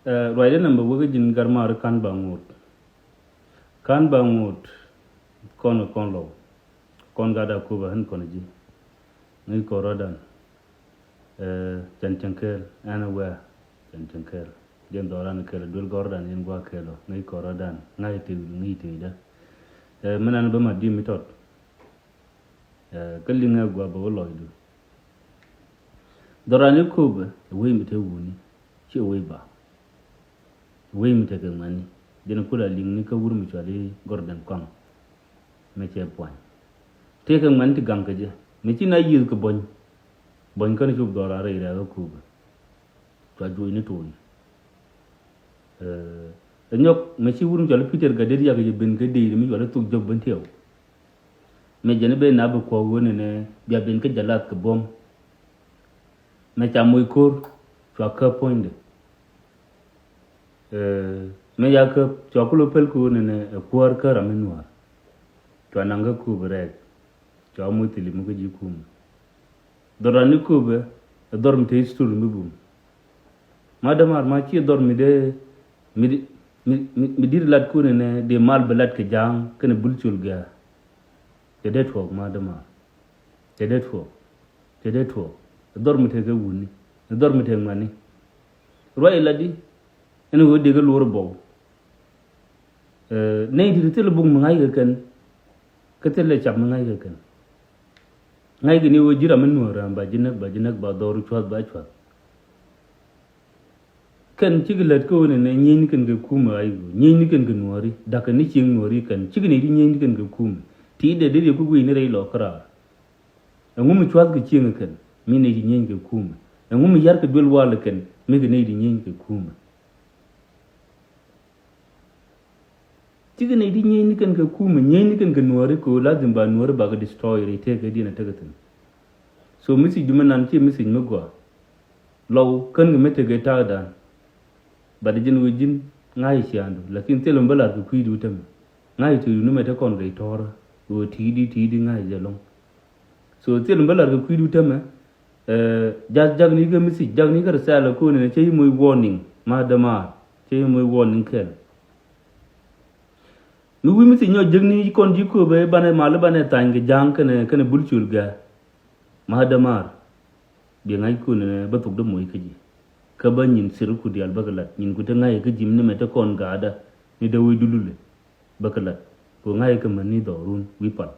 Roide number wege jin garmar kan bangut kono konlo kon gada kuba hen kono ji ngi korodan jantankel ana wa jantankel den doran kele dul gordan yen gwa kelo ngi korodan ngai te ngi te da menan ba ma di mitot kalli nga gwa ba loidu doran kuba we mi te wuni ci we ba we mi te mani dina kula ling ni ka wurmi chale gordan kon me che point te ka man ti gang ka je me ci na yil ko bon kan ci do ra re ra ko ba ta joy ni to nyok me ci wurmi chale peter ga der ya ga ben ga de mi wala tuk job ban tew me jene be na ba ko woni ne bia ben ka jalat ka bom me cha moy kor fa ka point me ya ka chokulo pel ku ne kuar ka raminwa to ananga ku brek to amutili mu ko jikum dorani ku be dorm te istul mi bum madamar ma ci dormi de mi dir lat ku ne de mal belat ke jang kene bulchul ga te det ho madamar te det ho dormi te ga wuni dormi te mani roi ladi ene wo de ga lor bo nay di tele bung ngai ga kan ka tele chap ngai ga kan ngai ga ni wo jira men no ram ba jinak ba doru chwat ba chwat kan chigilat ko ne nyin kan ga kuma ai go nyin kan ga nori da kan ni ching nori kan chigini di nyin kan ga kuma ti de de ku gu ni rei lo kra ngum chwat ga ching kan mi ne di nyin ga kuma ngum yar ka dul wala kan mi ga ne di nyin ga kuma tigene di nyeni kan ka kuma nyeni kan ka nuore ko lazim ba nuore ba ga destroy re te ga dina tagatin so misi juma nan ce misi magwa law kan ga mete ga ta da ba da jin wajin ngai shi andu lakin telum bala ga kuidu tam ngai to nu mete kon ga tor o tidi ngai jalong so telum bala ga kuidu tam jag ni ga misi jag ni ga sala ko ne ce muy warning madama ce muy warning kel nu wi misi nyo jegni kon ji ko be bane mal bane tang jang kene bulchul ga mahadamar bi ngai ko ne batuk de moy kaji ka ba nyin sir ku di al bagalat nyin ku ta ngai ka jim ne meta kon ga da ni da wi dulule bagalat ko ngai ka man ni do run wi pat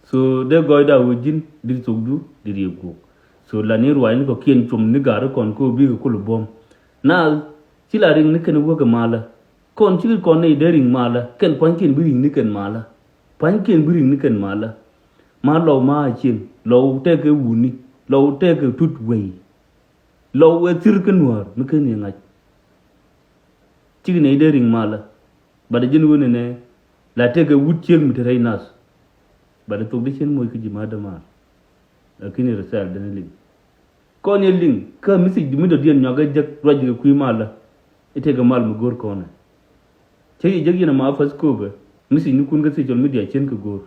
so de goy da wujin dir tugdu dir yego so la ni ruwa ni ko kien chum ni gar kon ko bi ko lu bom na sila ring ni kene wo ga mala kon chi kon nei dering mala ken pankin biring ni ken mala pankin biring ni ken mala ma lo ma chin lo te ke wuni lo te ke tut wei lo e tir ken war mi ken ni ngai chi nei dering mala ba de jin woni ne la te ke wut chen mi te nas ba de tok de chen moy ki ma da ma akini resal de ling kon ye ling ka mi si mi do dien nyoga jek roji ku mala ite ga mal mu gor kona cey jegi na ma fas ko ba misi ni kun ga se jol media chen ka gor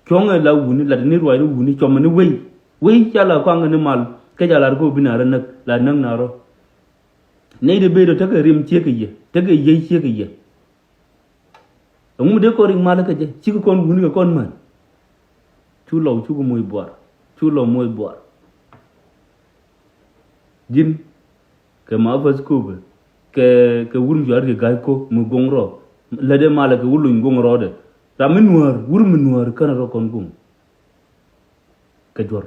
kyonga la wuni la ni ruwa ni wuni choma ni wei chala ko nga ni mal ka jala ko binara nak la nang naro nei de be do ta ga rim che ka ye ta ga ye che ka ye ngum de ko ring mal ka je ci ko kon wuni ka kon man chu lo chu ko moy boar chu lo moy boar jin ke ma fas ko ba ke wurm jar ke gay ko mu gongro la de mala ke wulun gongro de ramin war wurm nuar kana ro kon gum ke jor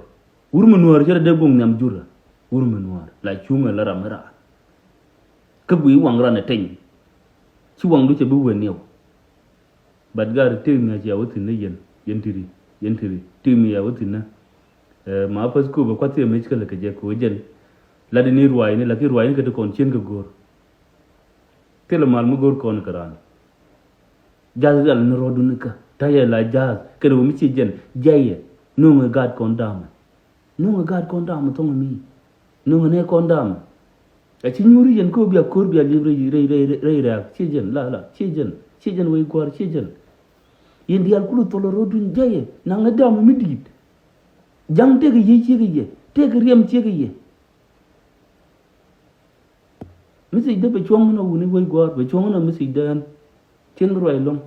wurm nuar jere de gong nyam jura wurm nuar la chunga la ramara ke bui wangra na ten ci wang du ce bu wenew badgar te nga ci awtin ne yentiri te mi awtin na ma fas ko ba kwate me ci kala ke je ko jen la de ni ruway ni la ki ruway ni ke de kon chen ke gor tele mal mu gor kon karan jaz dal no rodu nika taye la jaz ke do mi ci jen jaye no nga gad kon dam to mi no nga ne kon dam a ci nyuri yen ko biya kor biya libre re ra ci jen la ci jen way gor ci jen yen dial kulu to rodu jaye na nga dam mi dit jang te ge ye ci ge ye te ge riem ci ge ye message da be chong na wuni boy gor be chong na message da yan tin roi long